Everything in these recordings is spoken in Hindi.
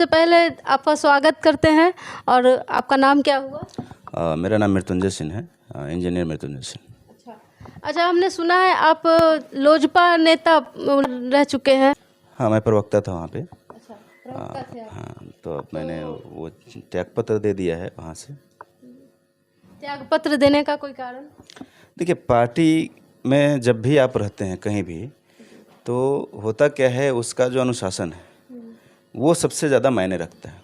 सबसे पहले आपका स्वागत करते हैं। और आपका नाम क्या हुआ? मेरा नाम मृत्युंजय सिंह है, इंजीनियर मृत्युंजय सिंह। अच्छा, हमने सुना है आप लोजपा नेता रह चुके हैं। हाँ, मैं प्रवक्ता था वहाँ पे। अच्छा, प्रवक्ता थे आप। हाँ, तो अब मैंने वो त्यागपत्र दे दिया है वहाँ से। त्यागपत्र देने का कोई कारण? देखिए, पार्टी में जब भी आप रहते हैं कहीं भी, तो होता क्या है, उसका जो अनुशासन है वो सबसे ज़्यादा मायने रखता है।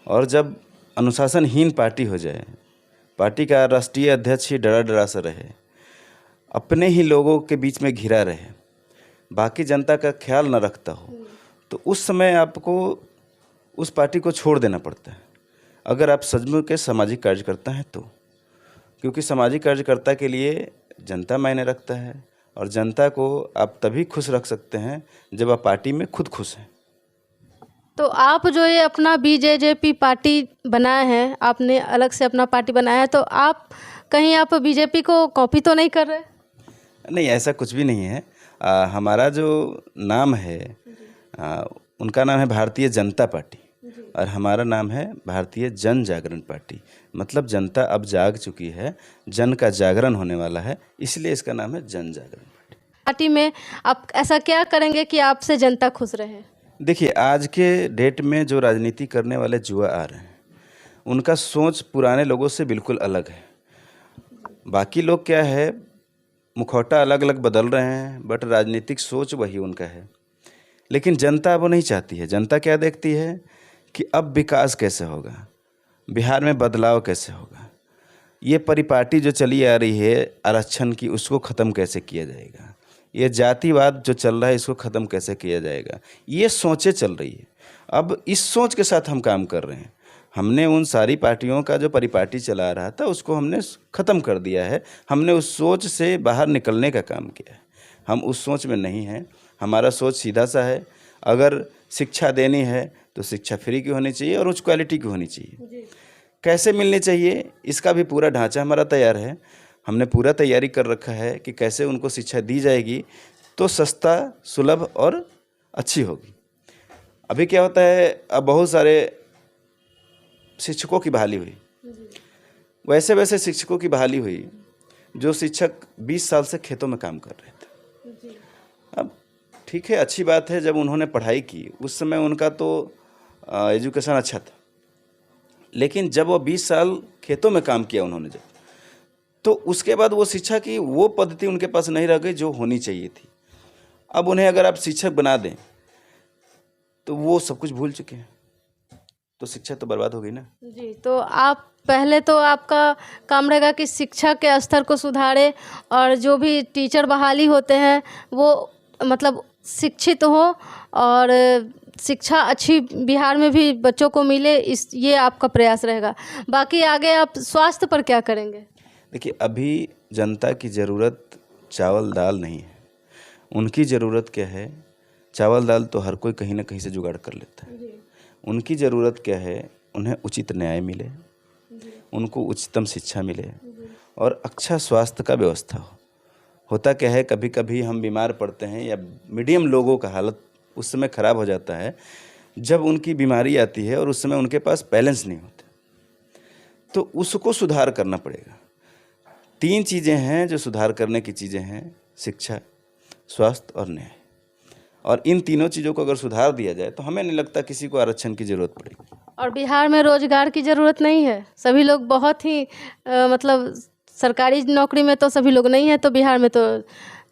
और जब अनुशासनहीन पार्टी हो जाए, पार्टी का राष्ट्रीय अध्यक्ष ही डरा डरा सा रहे, अपने ही लोगों के बीच में घिरा रहे, बाकी जनता का ख्याल न रखता हो, तो उस समय आपको उस पार्टी को छोड़ देना पड़ता है, अगर आप सचमुच के सामाजिक कार्यकर्ता हैं तो। क्योंकि सामाजिक कार्यकर्ता के लिए जनता मायने रखता है, और जनता को आप तभी खुश रख सकते हैं जब आप पार्टी में खुद खुश हैं। तो आप जो ये अपना बीजेजेपी पार्टी बनाए हैं, आपने अलग से अपना पार्टी बनाया है, तो आप कहीं आप बीजेपी को कॉपी तो नहीं कर रहे? नहीं, ऐसा कुछ भी नहीं है। हमारा जो नाम है, उनका नाम है भारतीय जनता पार्टी, और हमारा नाम है भारतीय जन जागरण पार्टी। मतलब जनता अब जाग चुकी है, जन का जागरण होने वाला है, इसलिए इसका नाम है जन जागरण पार्टी। पार्टी में आप ऐसा क्या करेंगे कि आपसे जनता खुश रहे? देखिए, आज के डेट में जो राजनीति करने वाले जुआ आ रहे हैं, उनका सोच पुराने लोगों से बिल्कुल अलग है। बाकी लोग क्या है, मुखौटा अलग अलग बदल रहे हैं, बट राजनीतिक सोच वही उनका है। लेकिन जनता वो नहीं चाहती है। जनता क्या देखती है कि अब विकास कैसे होगा, बिहार में बदलाव कैसे होगा, ये परिपाटी जो चली आ रही है आरक्षण की, उसको ख़त्म कैसे किया जाएगा, ये जातिवाद जो चल रहा है इसको ख़त्म कैसे किया जाएगा, ये सोचें चल रही है। अब इस सोच के साथ हम काम कर रहे हैं। हमने उन सारी पार्टियों का जो परिपाटी चला रहा था उसको हमने ख़त्म कर दिया है। हमने उस सोच से बाहर निकलने का काम किया है। हम उस सोच में नहीं हैं। हमारा सोच सीधा सा है, अगर शिक्षा देनी है तो शिक्षा फ्री की होनी चाहिए और उच्च क्वालिटी की होनी चाहिए। कैसे मिलनी चाहिए, इसका भी पूरा ढांचा हमारा तैयार है। हमने पूरा तैयारी कर रखा है कि कैसे उनको शिक्षा दी जाएगी तो सस्ता, सुलभ और अच्छी होगी। अभी क्या होता है, अब बहुत सारे शिक्षकों की बहाली हुई, वैसे वैसे शिक्षकों की बहाली हुई जो शिक्षक 20 साल से खेतों में काम कर रहे थे। अब ठीक है, अच्छी बात है, जब उन्होंने पढ़ाई की उस समय उनका तो एजुकेशन अच्छा था, लेकिन जब वो 20 साल खेतों में काम किया उन्होंने जब, तो उसके बाद वो शिक्षा की वो पद्धति उनके पास नहीं रह गई जो होनी चाहिए थी। अब उन्हें अगर आप शिक्षक बना दें तो वो सब कुछ भूल चुके हैं, तो शिक्षा तो बर्बाद हो गई ना। जी, तो आप पहले तो आपका काम रहेगा कि शिक्षा के स्तर को सुधारें, और जो भी टीचर बहाली होते हैं वो मतलब शिक्षित हो, और शिक्षा अच्छी बिहार में भी बच्चों को मिले, इस ये आपका प्रयास रहेगा। बाकी आगे आप स्वास्थ्य पर क्या करेंगे? देखिए, अभी जनता की ज़रूरत चावल दाल नहीं है। उनकी ज़रूरत क्या है, चावल दाल तो हर कोई कहीं ना कहीं से जुगाड़ कर लेता है। उनकी ज़रूरत क्या है, उन्हें उचित न्याय मिले, उनको उच्चतम शिक्षा मिले, और अच्छा स्वास्थ्य का व्यवस्था हो। होता क्या है, कभी कभी हम बीमार पड़ते हैं या मीडियम लोगों का हालत उस समय ख़राब हो जाता है जब उनकी बीमारी आती है और उस समय उनके पास बैलेंस नहीं होता, तो उसको सुधार करना पड़ेगा। 3 चीज़ें हैं जो सुधार करने की चीज़ें हैं, शिक्षा, स्वास्थ्य और न्याय। और इन तीनों चीज़ों को अगर सुधार दिया जाए तो हमें नहीं लगता किसी को आरक्षण की ज़रूरत पड़ेगी। और बिहार में रोजगार की ज़रूरत नहीं है? सभी लोग बहुत ही मतलब सरकारी नौकरी में तो सभी लोग नहीं है, तो बिहार में तो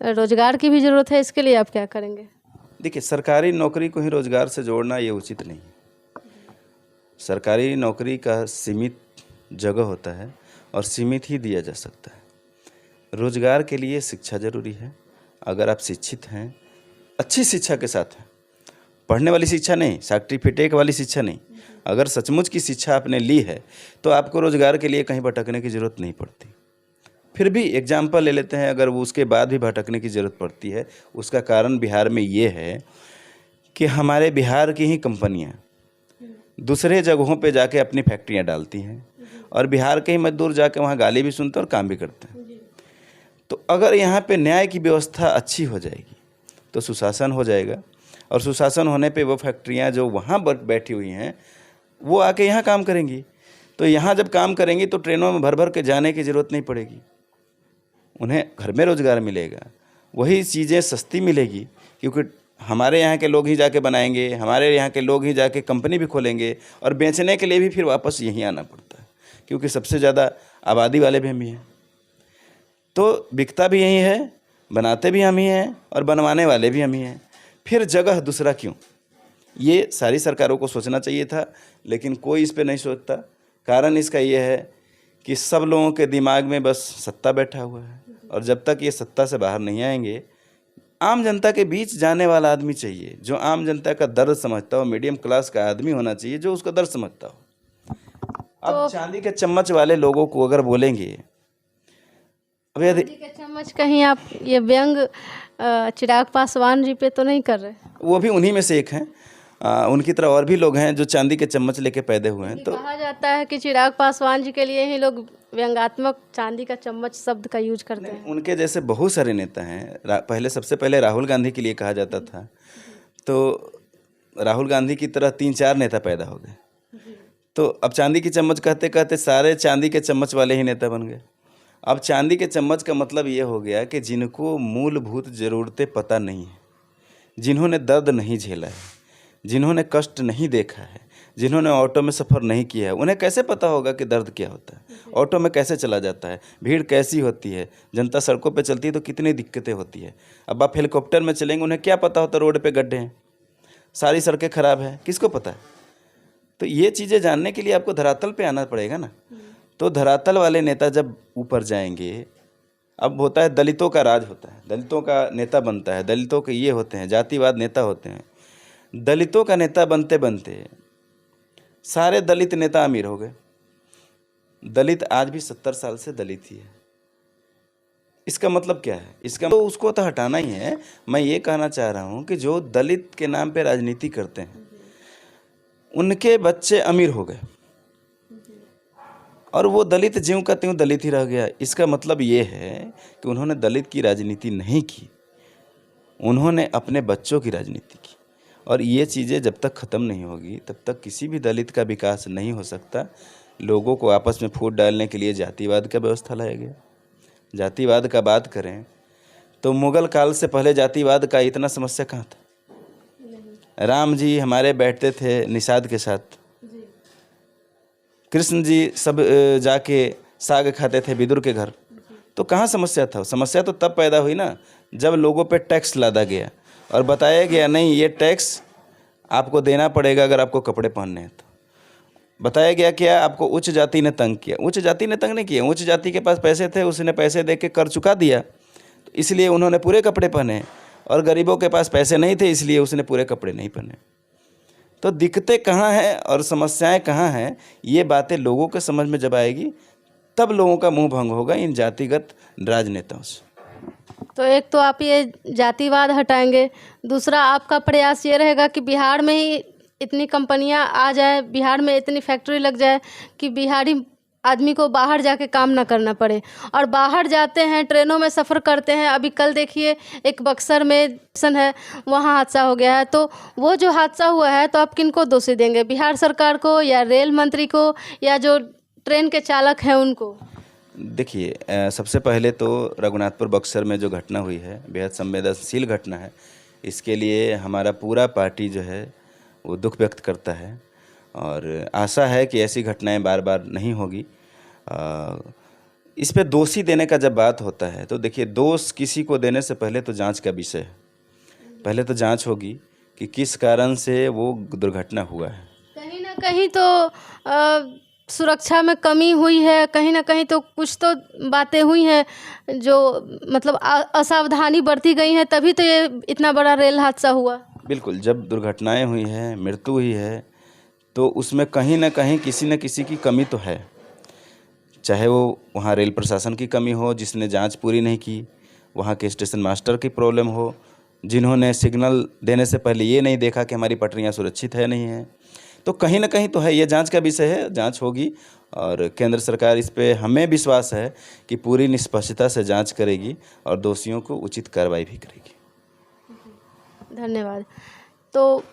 रोजगार की भी ज़रूरत है। इसके लिए आप क्या करेंगे? देखिए, सरकारी नौकरी को ही रोजगार से जोड़ना ये उचित नहीं। सरकारी नौकरी का सीमित जगह होता है और सीमित ही दिया जा सकता है। रोजगार के लिए शिक्षा ज़रूरी है। अगर आप शिक्षित हैं, अच्छी शिक्षा के साथ हैं, पढ़ने वाली शिक्षा नहीं, सर्टिफिकेट वाली शिक्षा नहीं, अगर सचमुच की शिक्षा आपने ली है तो आपको रोजगार के लिए कहीं भटकने की ज़रूरत नहीं पड़ती। फिर भी एग्जाम्पल ले लेते हैं, अगर वो उसके बाद भी भटकने की ज़रूरत पड़ती है, उसका कारण बिहार में ये है कि हमारे बिहार की ही कंपनियां दूसरे जगहों पे जाके अपनी फैक्ट्रियां डालती हैं, और बिहार के ही मजदूर जाके वहाँ गाली भी सुनते हैं और काम भी करते हैं। तो अगर यहाँ पे न्याय की व्यवस्था अच्छी हो जाएगी तो सुशासन हो जाएगा, और सुशासन होने पे वो फैक्ट्रियाँ जो वहाँ बैठी हुई हैं वो आके यहाँ काम करेंगी। तो यहाँ जब काम करेंगी तो ट्रेनों में भर भर के जाने की ज़रूरत नहीं पड़ेगी, उन्हें घर में रोज़गार मिलेगा, वही चीज़ें सस्ती मिलेगी, क्योंकि हमारे यहाँ के लोग ही जाके बनाएंगे, हमारे यहाँ के लोग ही जाके कंपनी भी खोलेंगे और बेचने के लिए भी फिर वापस यहीं आना पड़ता है, क्योंकि सबसे ज़्यादा आबादी वाले भी हम ही हैं। तो बिकता भी यही है, बनाते भी हम ही हैं और बनवाने वाले भी हम ही हैं, फिर जगह दूसरा क्यों? ये सारी सरकारों को सोचना चाहिए था, लेकिन कोई इस पे नहीं सोचता। कारण इसका ये है कि सब लोगों के दिमाग में बस सत्ता बैठा हुआ है, और जब तक ये सत्ता से बाहर नहीं आएंगे, आम जनता के बीच जाने वाला आदमी चाहिए जो आम जनता का दर्द समझता हो, मीडियम क्लास का आदमी होना चाहिए जो उसका दर्द समझता हो। अब चांदी के चम्मच वाले लोगों को अगर बोलेंगे, अब यदि चांदी के चम्मच, कहीं आप ये व्यंग चिराग पासवान जी पे तो नहीं कर रहे? वो भी उन्हीं में से एक हैं, उनकी तरह और भी लोग हैं जो चांदी के चम्मच लेके पैदे हुए हैं। तो कहा जाता है कि चिराग पासवान जी के लिए ही लोग व्यंग्यात्मक चांदी का चम्मच शब्द का यूज करते हैं। उनके जैसे बहुत सारे नेता हैं। पहले सबसे पहले राहुल गांधी के लिए कहा जाता था, तो राहुल गांधी की तरह 3-4 नेता पैदा हो गए। तो अब चांदी की चम्मच कहते कहते सारे चांदी के चम्मच वाले ही नेता बन गए। अब चांदी के चम्मच का मतलब ये हो गया कि जिनको मूलभूत ज़रूरतें पता नहीं है, जिन्होंने दर्द नहीं झेला है, जिन्होंने कष्ट नहीं देखा है, जिन्होंने ऑटो में सफ़र नहीं किया है, उन्हें कैसे पता होगा कि दर्द क्या होता है, ऑटो में कैसे चला जाता है, भीड़ कैसी होती है, जनता सड़कों पे चलती है तो कितनी दिक्कतें होती है। अब आप हेलीकॉप्टर में चलेंगे, उन्हें क्या पता होता रोड पे गड्ढे हैं, सारी सड़कें ख़राब हैं, किसको पता है? तो ये चीज़ें जानने के लिए आपको धरातल पे आना पड़ेगा ना। तो धरातल वाले नेता जब ऊपर जाएंगे, अब होता है दलितों का राज होता है, दलितों का नेता बनता है, दलितों के ये होते हैं, जातिवाद नेता होते हैं। दलितों का नेता बनते बनते सारे दलित नेता अमीर हो गए। दलित आज भी 70 साल से दलित ही है। इसका मतलब क्या है? इसका तो उसको तो हटाना ही है। मैं ये कहना चाह रहा हूँ कि जो दलित के नाम पे राजनीति करते हैं, उनके बच्चे अमीर हो गए और वो दलित ज्यों का त्यों दलित ही रह गया। इसका मतलब ये है कि उन्होंने दलित की राजनीति नहीं की, उन्होंने अपने बच्चों की राजनीति की। और ये चीज़ें जब तक ख़त्म नहीं होगी तब तक किसी भी दलित का विकास नहीं हो सकता। लोगों को आपस में फूट डालने के लिए जातिवाद का व्यवस्था लाया गया। जातिवाद का बात करें तो मुग़ल काल से पहले जातिवाद का इतना समस्या कहाँ था? राम जी हमारे बैठते थे निषाद के साथ, कृष्ण जी सब जाके साग खाते थे विदुर के घर। तो कहाँ समस्या था? समस्या तो तब पैदा हुई ना जब लोगों पे टैक्स लादा गया और बताया गया नहीं ये टैक्स आपको देना पड़ेगा अगर आपको कपड़े पहनने हैं। तो बताया गया क्या? आपको उच्च जाति ने तंग किया। उच्च जाति ने तंग नहीं किया, उच्च जाति के पास पैसे थे, उसने पैसे दे के कर चुका दिया, तो इसलिए उन्होंने पूरे कपड़े पहने। और गरीबों के पास पैसे नहीं थे इसलिए उसने पूरे कपड़े नहीं पहने। तो दिक्कतें कहाँ हैं और समस्याएं कहाँ हैं, ये बातें लोगों के समझ में जब आएगी तब लोगों का मुंह भंग होगा इन जातिगत राजनेताओं से। तो एक तो आप ये जातिवाद हटाएंगे, दूसरा आपका प्रयास ये रहेगा कि बिहार में ही इतनी कंपनियां आ जाए, बिहार में इतनी फैक्ट्री लग जाए कि बिहारी आदमी को बाहर जाके काम ना करना पड़े। और बाहर जाते हैं, ट्रेनों में सफ़र करते हैं। अभी कल देखिए एक बक्सर में स्टेशन है, वहाँ हादसा हो गया है। तो वो जो हादसा हुआ है तो आप किनको दोषी देंगे? बिहार सरकार को या रेल मंत्री को या जो ट्रेन के चालक हैं उनको? देखिए सबसे पहले तो रघुनाथपुर बक्सर में जो घटना हुई है बेहद संवेदनशील घटना है। इसके लिए हमारा पूरा पार्टी जो है वो दुख व्यक्त करता है और आशा है कि ऐसी घटनाएं बार बार नहीं होगी। इस पे दोषी देने का जब बात होता है तो देखिए दोष किसी को देने से पहले तो जांच का विषय है। पहले तो जांच होगी कि किस कारण से वो दुर्घटना हुआ है। कहीं ना कहीं तो सुरक्षा में कमी हुई है, कहीं ना कहीं तो कुछ तो बातें हुई हैं जो मतलब असावधानी बरती गई है, तभी तो ये इतना बड़ा रेल हादसा हुआ। बिल्कुल, जब दुर्घटनाएं हुई हैं, मृत्यु हुई है, तो उसमें कहीं ना कहीं किसी न किसी की कमी तो है। चाहे वो वहाँ रेल प्रशासन की कमी हो जिसने जांच पूरी नहीं की, वहाँ के स्टेशन मास्टर की प्रॉब्लम हो जिन्होंने सिग्नल देने से पहले ये नहीं देखा कि हमारी पटरियाँ सुरक्षित है नहीं है। तो कहीं ना कहीं तो है, ये जांच का विषय है, जांच होगी और केंद्र सरकार इस पे हमें विश्वास है कि पूरी निष्पक्षता से जांच करेगी और दोषियों को उचित कार्रवाई भी करेगी। धन्यवाद। तो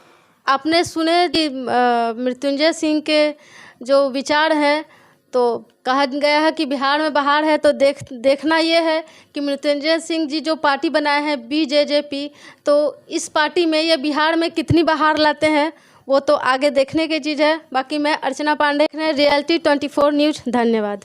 आपने सुने कि मृत्युंजय सिंह के जो विचार हैं, तो कहा गया है कि बिहार में बहार है, तो देखना ये है कि मृत्युंजय सिंह जी जो पार्टी बनाए हैं BJP, तो इस पार्टी में ये बिहार में कितनी बहार लाते हैं वो तो आगे देखने की चीज़ है। बाकी मैं अर्चना पांडे, रियलिटी 24 न्यूज़, धन्यवाद।